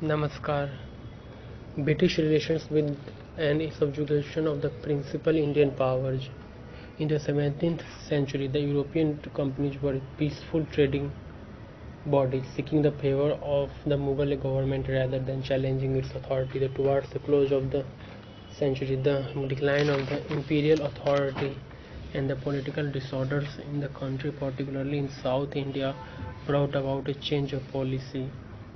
Namaskar. British relations with and subjugation of the principal Indian powers. In the 17th century, the European companies were peaceful trading bodies seeking the favor of the Mughal government rather than challenging its authority. Towards the close of the century, the decline of the imperial authority and the political disorders in the country, particularly in South India, brought about a change of policy.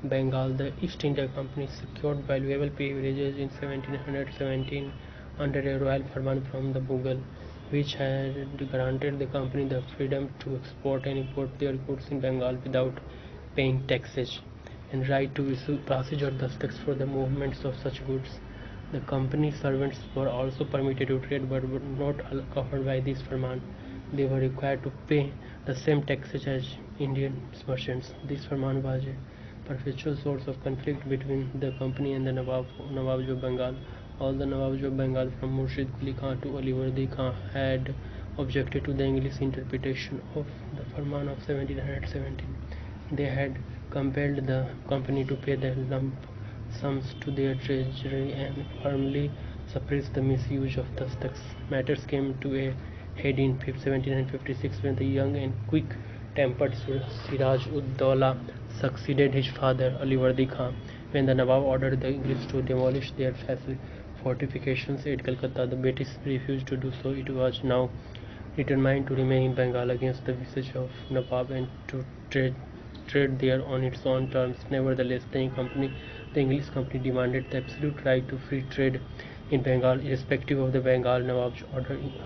Bengal, the East India Company secured valuable privileges in 1717 under a royal farman from the Mughal, which had granted the company the freedom to export and import their goods in Bengal without paying taxes, and right to issue passage or dastaks for the movements of such goods. The company servants were also permitted to trade but were not covered by this farman. They were required to pay the same taxes as Indian merchants. This farman was a perpetual source of conflict between the company and the Nawabs of Bengal. All the Nawabs of Bengal from Murshid Quli Khan to Alivardi Khan had objected to the English interpretation of the Farman of 1717. They had compelled the company to pay the lump sums to their treasury and firmly suppressed the misuse of dastaks. Matters came to a head in 1756 when the young and quick-tempered Siraj-ud-Dawla succeeded his father Alivardi Khan. When the Nawab ordered the English to demolish their fortifications at Calcutta, the British refused to do so. It was now determined to remain in Bengal against the wishes of Nawab and to trade there on its own terms. Nevertheless, the English company demanded the absolute right to free trade in Bengal, irrespective of the Bengal Nawab's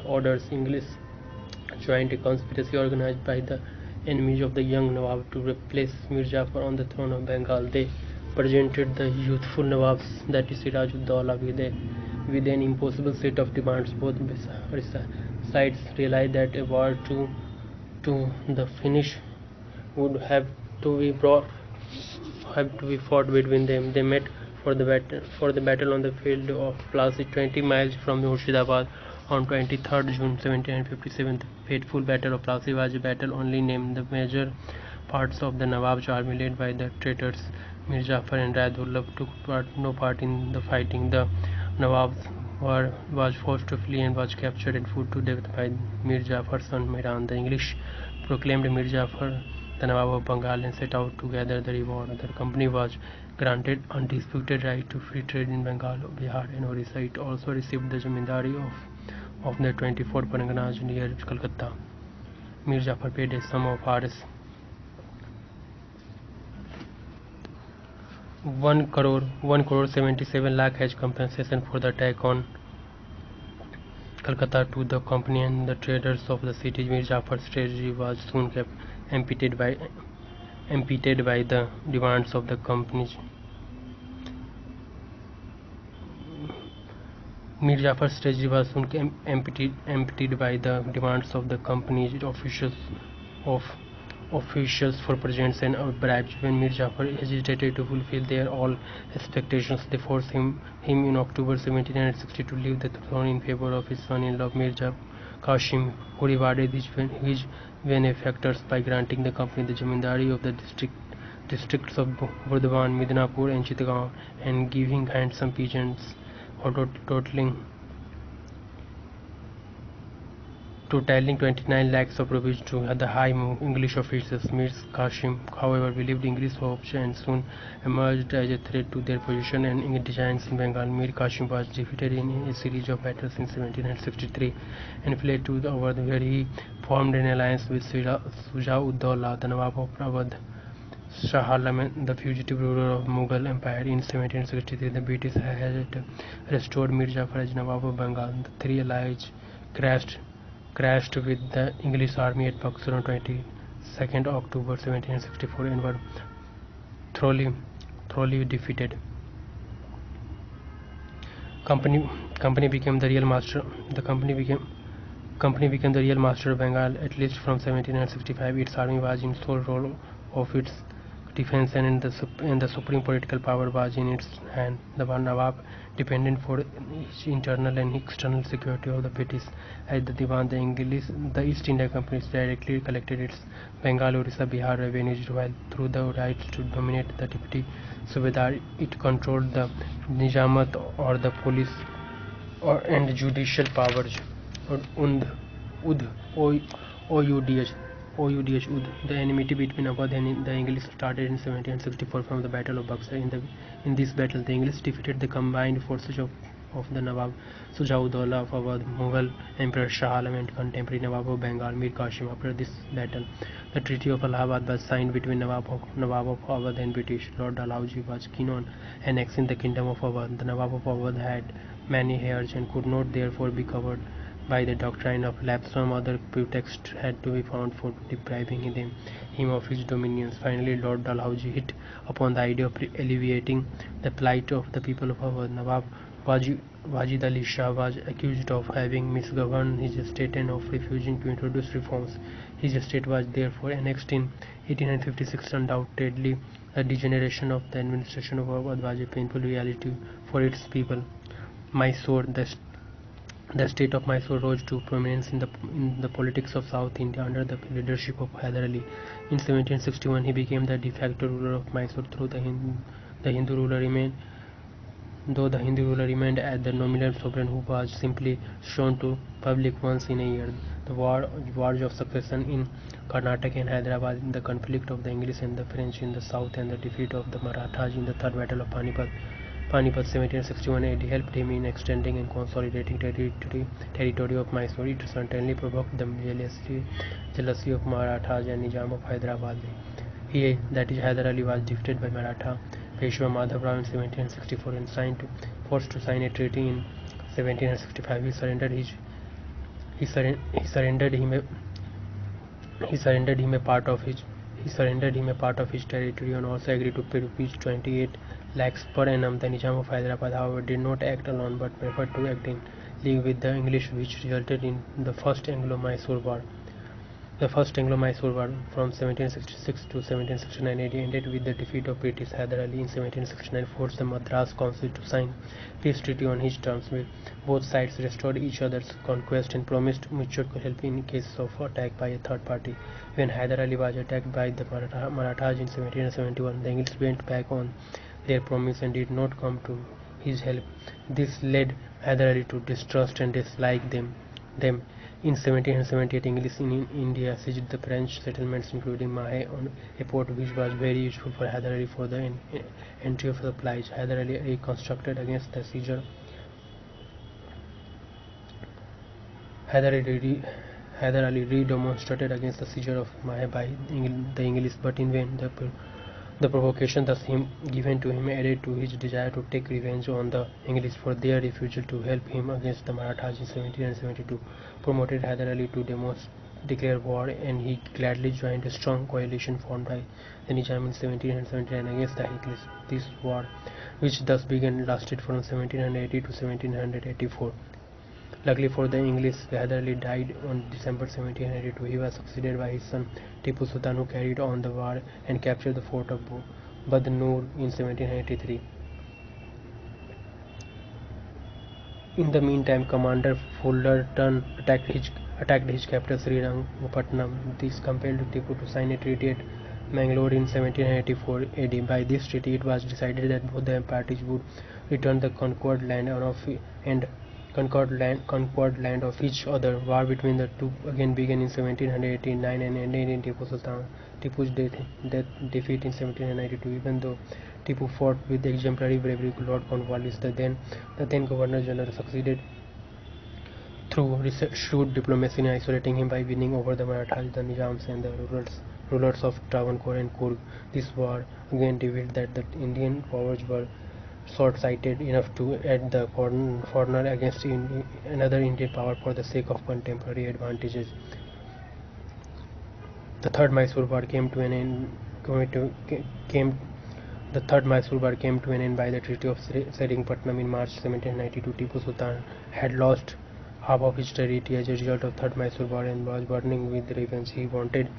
orders. English joined a conspiracy organized by the enemies of the young Nawab to replace Mir Jafar on the throne of Bengal. They presented the youthful Nawab, that is Siraj-ud-Dawla, with an impossible set of demands. Both sides realized that a war to the finish would have to be fought between them. They met for the battle on the field of Plassey, 20 miles from Murshidabad, on 23rd June 1757. The fateful Battle of Plassey was a battle only named. The major parts of the Nawab's army, led by the traitors Mir Jafar and Raidullah, took no part in the fighting. The Nawab was forced to flee and was captured and put to death by Mir Jafar's son Mehran. The English proclaimed Mir Jafar the Nawab of Bengal and set out to gather the reward. The company was granted undisputed right to free trade in Bengal, Bihar and Orissa. It also received the zamindari of the 24 Parganas near Calcutta. Mir Jafar paid a sum of Rs 1 crore 77 lakh as compensation for the attack on Calcutta to the company and the traders of the city. Mir Jafar's treasury was soon kept impeded by the demands of the company. Mir Jafar's treasury was soon emptied by the demands of the company's officials for presents and bribes. When Mir Jafar hesitated to fulfill their all expectations, they forced him in October 1760 to leave the throne in favor of his son-in-law Mirza Kashim, who rewarded his benefactors by granting the company the zamindari of the districts of Burdwan, Midnapur and Chittagaon, and giving handsome pensions totaling 29 lakhs of rupees to the high English officials. Mir Kashim, however, believed English hopes and soon emerged as a threat to their position and indigence in Bengal. Mir Kashim was defeated in a series of battles in 1763 and fled to the Awadh, where he formed an alliance with Shuja-ud-Dawla, the Nawab of Awadh. Shah Alam, the fugitive ruler of Mughal Empire. In 1763, the British had restored Mir Jafar as Nawab of Bengal. The three allies crashed with the English army at Buxar on 22nd October 1764 and were thoroughly defeated. Company became the real master. The company became the real master of Bengal, at least from 1765. Its army was in sole role of its defense, and the supreme political power was in its hand. The Nawab depended for its internal and external security of the British. As the Diwan, the East India Company directly collected its Bengal, Orissa, Bihar revenues, while through the rights to dominate the deputy Subedar, it controlled the Nizamat or the police and judicial powers. Und, Ud, OUDH, Ud. The enmity between Awadh and the English started in 1764 from the Battle of Buxar. In this battle, the English defeated the combined forces of the Nawab Sujauddaulah of Awadh, Mughal Emperor Shah Alam, and contemporary Nawab of Bengal Mir Qasim. After this battle, the Treaty of Allahabad was signed between Nawab of Awadh and British. Lord Dalhousie was keen on annexing the kingdom of Awadh. The Nawab of Awadh had many heirs and could not therefore be covered by the doctrine of lapse. Some other pretext had to be found for depriving him of his dominions. Finally, Lord Dalhousie hit upon the idea of alleviating the plight of the people of Awadh. Nawab Wajid Ali Shah was accused of having misgoverned his estate and of refusing to introduce reforms. His estate was therefore annexed in 1856. Undoubtedly, the degeneration of the administration of Awadh was a painful reality for its people. Mysore, the state of Mysore rose to prominence in the politics of South India under the leadership of Hyder Ali. In 1761, he became the de facto ruler of Mysore, though the Hindu ruler remained as the nominal sovereign who was simply shown to public once in a year. The wars of succession in Karnataka and Hyderabad, in the conflict of the English and the French in the south, and the defeat of the Marathas in the Third Battle of Panipat 1761 AD helped him in extending and consolidating territory of Mysore. It certainly provoked the jealousy of Marathas and Nizam of Hyderabad. He, that is Hyder Ali, was defeated by Maratha Peshwa Madhav Rao in 1764 and forced to sign a treaty in 1765. He surrendered him a part of his territory and also agreed to pay rupees 28 lakhs per annum. The Nizam of Hyderabad, however, did not act alone but preferred to act in league with the English, which resulted in the First Anglo-Mysore War. The First Anglo-Mysore War from 1766 to 1769 AD ended with the defeat of British. Hyder Ali in 1769 forced the Madras Council to sign peace treaty on his terms. Both sides restored each other's conquest and promised mutual help in case of attack by a third party. When Hyder Ali was attacked by the Marathas in 1771, the English went back on their promise and did not come to his help. This led Hyder Ali to distrust and dislike them. In 1778, English in India seized the French settlements, including Mahe, on a port which was very useful for Hyder Ali for the entry of supplies. Hyder Ali reconstructed against the seizure. Hyder Ali remonstrated against the seizure of Mahe by the English, but in vain. The provocation thus given to him added to his desire to take revenge on the English for their refusal to help him against the Marathas in 1772. Promoted Hyder Ali to declare war, and he gladly joined a strong coalition formed by the Nizam in 1779 against the English. This war, which thus began, lasted from 1780 to 1784. Luckily for the English, Hyder Ali died on December 1782. He was succeeded by his son Tipu Sultan, who carried on the war and captured the fort of Badnoor in 1783. In the meantime, Commander Fullerton attacked his capital Srirangapatnam. This compelled Tipu to sign a treaty at Mangalore in 1784 AD. By this treaty, it was decided that both the parties would return the conquered land of each other. War between the two again began in 1789 and ended in Tipu's defeat in 1792. Even though Tipu fought with exemplary bravery, Lord Cornwallis, the then Governor General, succeeded through shrewd diplomacy in isolating him by winning over the Marathas, the Nizams, and the rulers of Travancore and Coorg. This war again revealed that the Indian powers were short-sighted enough to add the foreigner against another Indian power for the sake of contemporary advantages. The Third Mysore War came to an end by the Treaty of Seringatpatnam in March 1792. Tipu Sultan had lost half of his territory as a result of Third Mysore War and was burning with revenge. He wanted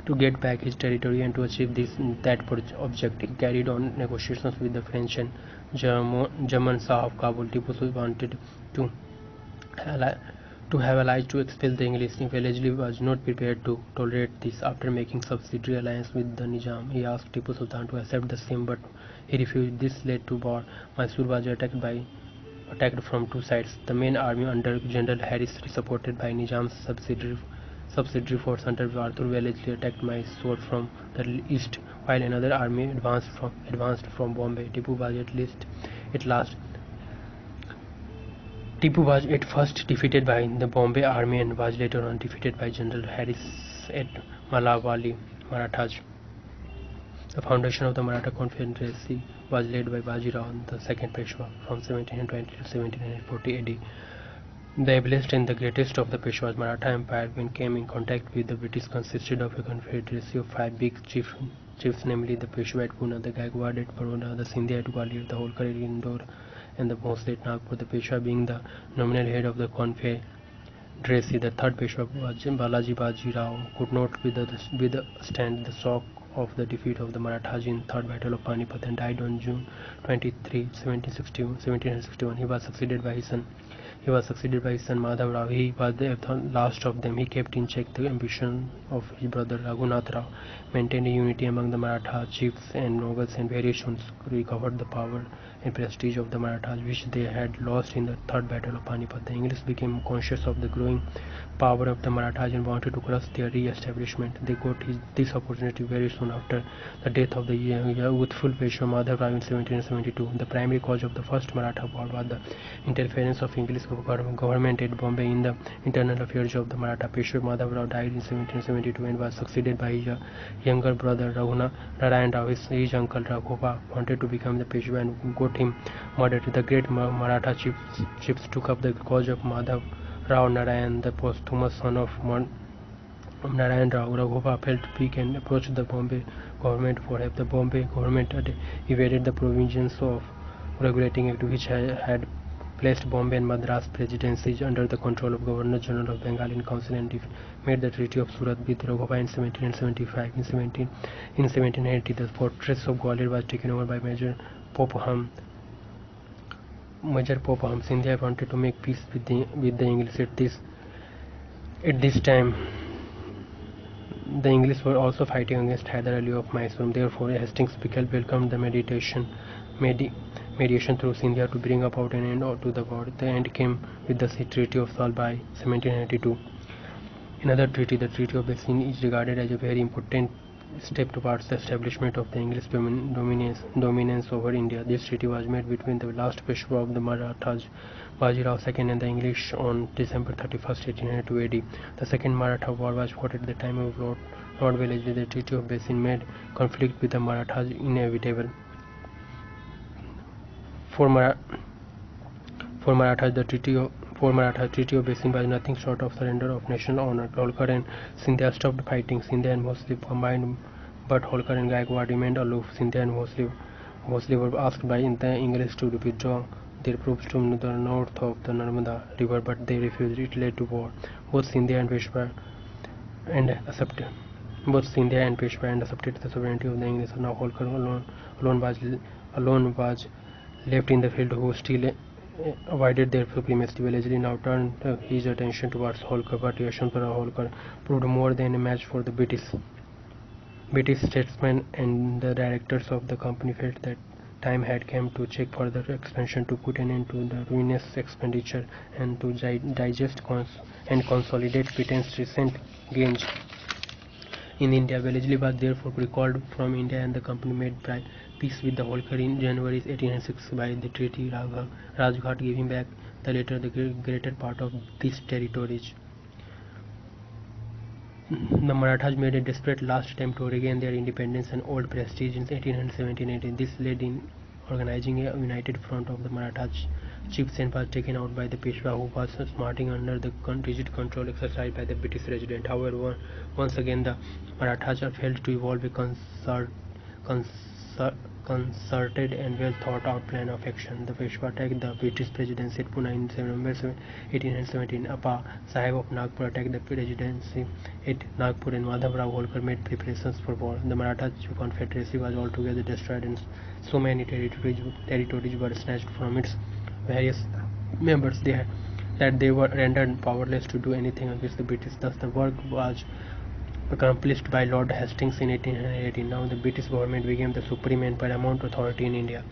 To get back his territory and to achieve that object, he carried on negotiations with the French and German Shah of Kabul. Tipu Sultan wanted to have allies to expel the English. Velajli was not prepared to tolerate this. After making subsidiary alliance with the Nizam, he asked Tipu Sultan to accept the same, but he refused. This led to war. Mysore was attacked from two sides. The main army under General Harris, supported by Nizam's subsidiary force under Arthur Wellesley, attacked Mysore from the east, while another army advanced from Bombay. Tipu was at first defeated by the Bombay army and was later on defeated by General Harris at Malawali, Marathas. The foundation of the Maratha Confederacy was led by Baji Rao, the second Peshwa, from 1720 to 1740 AD. The ablest and the greatest of the Peshwas, Maratha Empire, when came in contact with the British, consisted of a confederacy of 5 big chiefs, namely the Peshwa at Pune, the Gaikwad at Baroda, the Sindhya at Gwalior, the Holkar at Indore, and the Bhosle at Nagpur. The Peshwa being the nominal head of the confederacy, the third Peshwa, Balaji Baji Rao, could not withstand the shock of the defeat of the Marathas in Third Battle of Panipat and died on June 23, 1761. He was succeeded by his son Madhav Rao. He was the last of them. He kept in check the ambition of his brother Raghunath Rao, maintained unity among the Maratha chiefs and nobles, and very soon recovered the power and prestige of the Marathas, which they had lost in the Third Battle of Panipat. The English became conscious of the growing power of the Marathas and wanted to crush their re-establishment. They got this opportunity very soon after the death of the youthful Peshwa Madhav Rao in 1772. The primary cause of the first Maratha war was the interference of English government at Bombay in the internal affairs of the Maratha. Peshwa Madhav Rao died in 1772 and was succeeded by his younger brother Narayan Rao. His uncle Raghuva wanted to become the Peshwa and got him murdered. The great Maratha chiefs took up the cause of Madhav Rao Narayan, the posthumous son of Narayan Rao. Raghuva felt weak and approached the Bombay government for help. The Bombay government had evaded the provisions of regulating act which had placed Bombay and Madras presidencies under the control of Governor General of Bengal in council, and made the Treaty of Surat with Raghuva in 1775. In 1780, the fortress of Gwalior was taken over by Major Popham. Sindhya wanted to make peace with the English. At this time, the English were also fighting against Hyder Ali of Mysore. Therefore, Hastings welcomed the mediation through Sindhya to bring about an end to the war. The end came with the Treaty of Salt by 1792. Another treaty, the Treaty of Basin, is regarded as a very important step towards the establishment of the English dominance over India. This treaty was made between the last Peshwa of the Marathas, Baji Rao II, and the English on December 31st, 1802 AD. The second Maratha war was fought at the time of Lord Wellesley. The Treaty of Basin made conflict with the Marathas inevitable. For Marathas, the Treaty of Basin was nothing short of surrender of national honor. Holkar and Sindhya stopped fighting. Sindhya and Bhosle combined, but Holkar and Gaikwad remained aloof. Sindhya and Bhosle were asked by the English to withdraw their troops to the north of the Narmada river, but they refused. It led to war. Both Sindhya and Peshwa accepted the sovereignty of the English. Now Holkar alone was left in the field, who still avoided their supremacy. Wellesley now turned his attention towards Holkar, but Yashwantrao Holkar proved more than a match for the British statesmen, and the directors of the company felt that time had come to check further expansion, to put an end to the ruinous expenditure, and to digest and consolidate Britain's recent gains in India. Wellesley was therefore recalled from India, and the company made peace with the Holkar in January 1806 by the Treaty Rajghat, giving back the latter the greater part of these territories. The Marathas made a desperate last attempt to regain their independence and old prestige in 1817. This led in organizing a united front of the Maratha chiefs and was taken out by the Peshwa, who was smarting under the rigid control exercised by the British resident. However, once again the Marathas failed to evolve a concerted concerted and well thought out plan of action. The Peshwa attacked the British presidency at Pune in November 1817. Appa Sahib of Nagpur attacked the presidency at Nagpur, and Madhav Rao Holkar made preparations for war. The Maratha Confederacy was altogether destroyed, and so many territories were snatched from its various members that they were rendered powerless to do anything against the British. Thus, the work was accomplished by Lord Hastings in 1818. Now the British government became the supreme and paramount authority in India.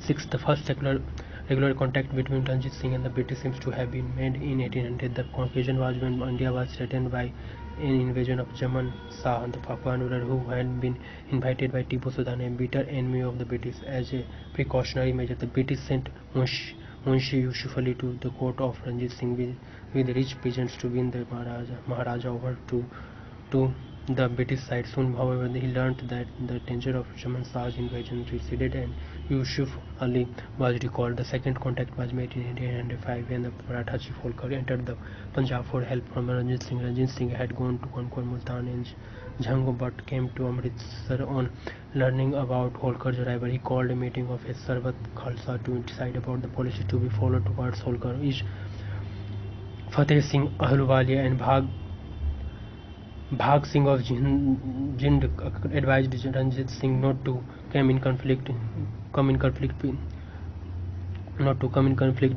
6. The first regular contact between Ranjit Singh and the British seems to have been made in 1800. The occasion was when India was threatened by an invasion of Jaman Shah, the Papuan ruler who had been invited by Tipu Sultan, a bitter enemy of the British. As a precautionary measure, the British sent Munshi Yusuf to the court of Ranjit Singh with rich presents to win the Maharaja over to the British side. Soon, however, he learnt that the danger of Jaman Shah's invasion receded, and Yusuf Ali was recalled. The second contact was made in 1805 when the Maratha chief Holkar entered the Punjab for help from Ranjit Singh. Ranjit Singh had gone to conquer Multan and Jhang but came to Amritsar. On learning about Holkar's arrival, he called a meeting of his Sarvat Khalsa to decide about the policy to be followed towards Holkar. Fateh Singh Ahluwalia and Bhag Singh of Jind advised Ranjit Singh not to come in conflict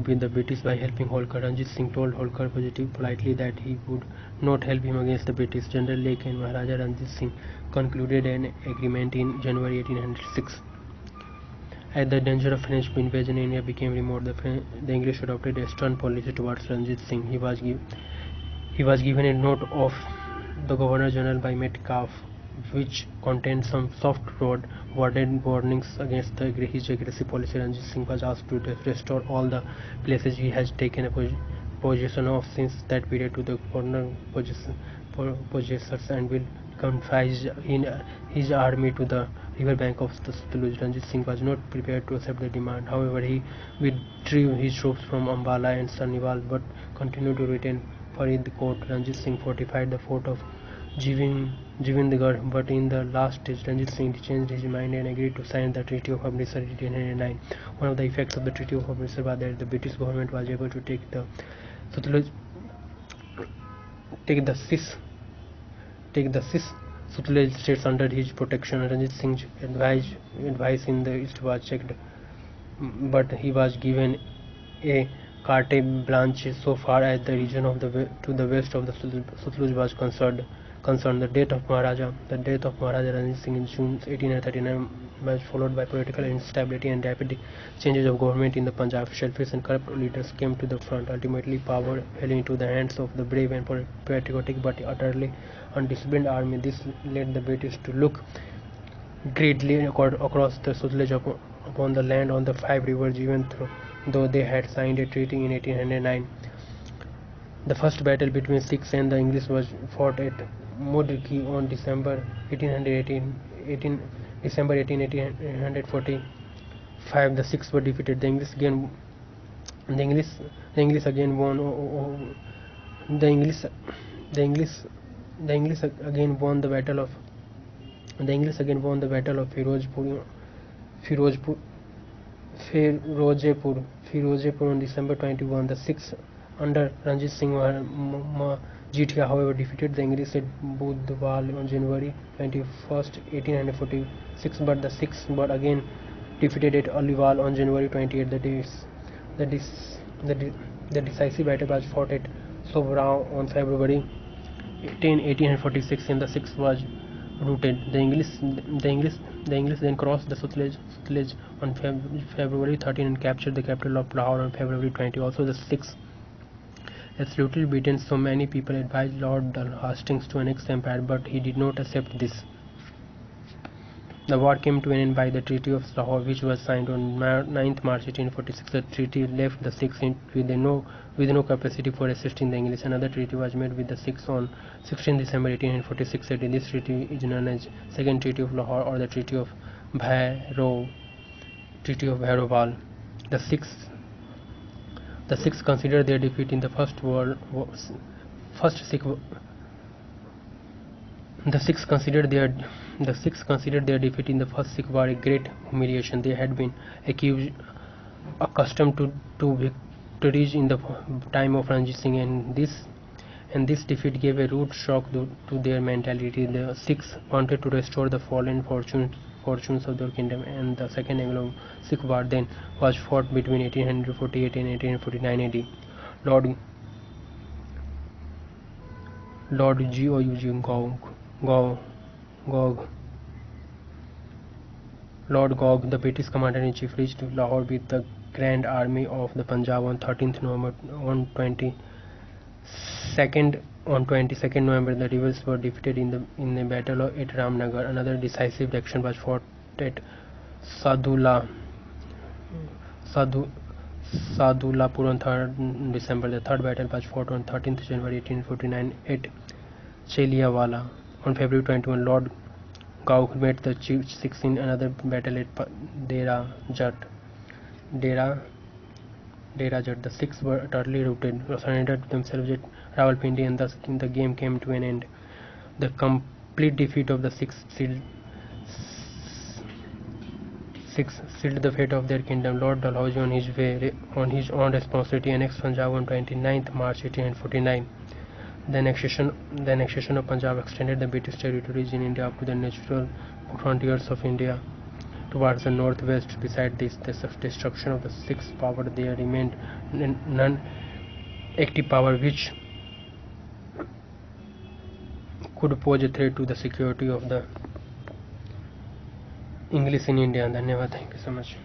with the British by helping Holkar. Ranjit Singh told Holkar politely that he would not help him against the British. General Lake and Maharaja Ranjit Singh concluded an agreement in January 1806. As the danger of French invasion in India became remote, the English adopted a stern policy towards Ranjit Singh. He was given a note of the Governor General by Metcalfe, which contained some soft-worded warnings against his aggressive policy. Ranjit Singh was asked to restore all the places he has taken possession of since that period to the former possessors, and will confine his army to the river bank of the Satluj. Ranjit Singh was not prepared to accept the demand. However, he withdrew his troops from Ambala and Sarniwal but continued to retain Faridkot. Ranjit Singh fortified the fort of Jivindagarh, but in the last stage Ranjit Singh changed his mind and agreed to sign the Treaty of Amritsar in 1809. One of the effects of the Treaty of Amritsar was that the British government was able to take the six Sutlej states under his protection. Ranjit Singh's advice in the east was checked, but he was given a carte blanche so far as the region to the west of the Satluj was concerned. The death of Maharaja Ranjit Singh in June 1839 was followed by political instability and rapid changes of government in the Punjab. Selfish and corrupt leaders came to the front. Ultimately, power fell into the hands of the brave and patriotic but utterly undisciplined army. This led the British to look greedily across the Sutlej upon the land on the five rivers, even though they had signed a treaty in 1809. The first battle between Sikhs and the English was fought at Mudki on December 1845. The Sikhs were defeated. The English again won the battle of Firozepur on December 21. The Sikhs under Ranjit Singh Jithia, however, defeated the English at Budhwal on January 21st, 1846, but the Sikhs were again defeated at Aliwal on January 28th. The decisive battle was fought at Sobrao on February 1846, and the Sikhs was routed. The English then crossed the Sutlej on February 13 and captured the capital of Lahore on February 20. Also, the Sikhs absolutely beaten. So many people advised Lord Hastings to annex the empire, but he did not accept this. The war came to an end by the Treaty of Lahore, which was signed on 9th March 1846. The treaty left the Sikhs with no capacity for assisting the English. Another treaty was made with the Sikhs on 16 December 1846. This treaty is known as Second Treaty of Lahore or the Treaty of Bhairoval. The Sikhs considered their defeat in the First Sikh The Sikhs considered their defeat in the first Sikh war a great humiliation. They had been accustomed to victories in the time of Ranjit Singh, and this defeat gave a rude shock to their mentality. The Sikhs wanted to restore the fallen fortunes of their kingdom, and the Second Anglo-Sikh War then was fought between 1848 and 1849 AD. Lord Lord Gog, Lord Gog, the British commander-in-chief, reached Lahore with the Grand Army of the Punjab on 13th November. On 22nd November, the rebels were defeated in the battle at Ramnagar. Another decisive action was fought at Sadula Sadhu Sadulapur on 3rd December. The third battle was fought on 13th January 1849 at Cheliawala. On February 21, Lord Gauck met the chief Sikhs in another battle at Dera Jat. The Sikhs were utterly routed, surrendered themselves at Rawalpindi, and thus the game came to an end. The complete defeat of the Sikhs sealed the fate of their kingdom. Lord Dalhousie, on his own responsibility, annexed Punjab on 29th March 1849. The annexation of Punjab extended the British territories in India up to the natural frontiers of India towards the northwest. Besides this, the destruction of the Sikhs' power, there remained none active power which could pose a threat to the security of the English in India. Dhanyavad. Thank you so much.